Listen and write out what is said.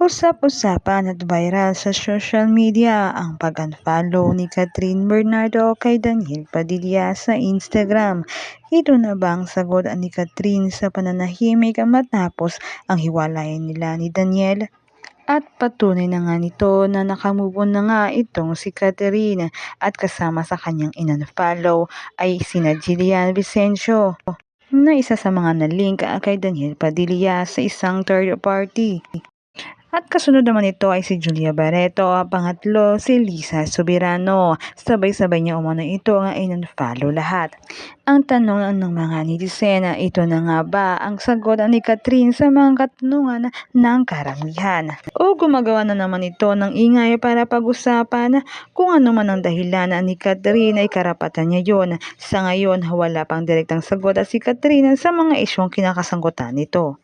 Usap-usapan at viral sa social media ang pag-unfollow ni Catherine Bernardo kay Daniel Padilla sa Instagram. Ito na ba ang sagot ni Catherine sa pananahimik matapos ang hiwalayan nila ni Daniel? At patunay na nga nito na nakamove on na nga itong si Catherine at kasama sa kanyang in-unfollow ay sina Jillian Vicencio na isa sa mga na-link kay Daniel Padilla sa isang third party. At kasunod naman ito ay si Julia Barreto, pangatlo si Lisa Soberano. Sabay-sabay niya umano ito nga in-unfollow lahat. Ang tanong ng mga netizen, ito na nga ba ang sagot ni Catherine sa mga katanungan ng karamihan? O gumagawa na naman ito ng ingay para pag-usapan kung ano man ang dahilan ni Catherine ay karapatan niya yon. Sa ngayon, wala pang direktang sagot si Catherine sa mga isyong kinakasangkutan nito.